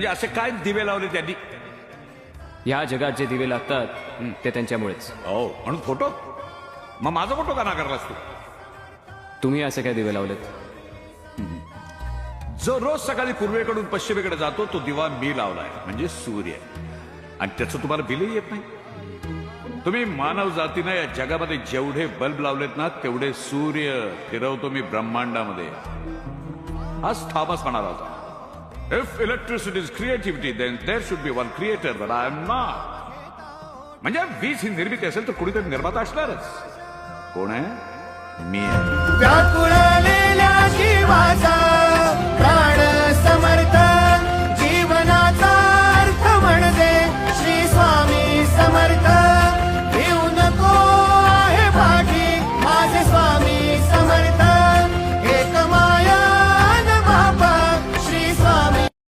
म्हणजे असे काय दिवे लावले त्यांनी? या जगात जे दिवे लागतात ते त्यांच्यामुळेच. हो, म्हणून फोटो? मग माझा फोटो का नाकारलास तू? तुम्ही असे काय दिवे लावलेत? जो रोज सकाळी पूर्वेकडून पश्चिमेकडे जातो तो दिवा मी लावलाय, म्हणजे सूर्य. आणि त्याचं तुम्हाला बिलही येत नाही. तुम्ही मानव जातीनं या जगामध्ये जेवढे बल्ब लावलेत ना तेवढे सूर्य फिरवतो मी ब्रह्मांडामध्ये. आज थॉमस म्हणाला होता, if electricity is creativity then there should be one creator, but I am not. म्हणजे वीज ही निर्मिती असेल तर कुणीतरी निर्माता असणारच. कोण आहे? मी आहे. व्याकुळलेल्या जीवाचा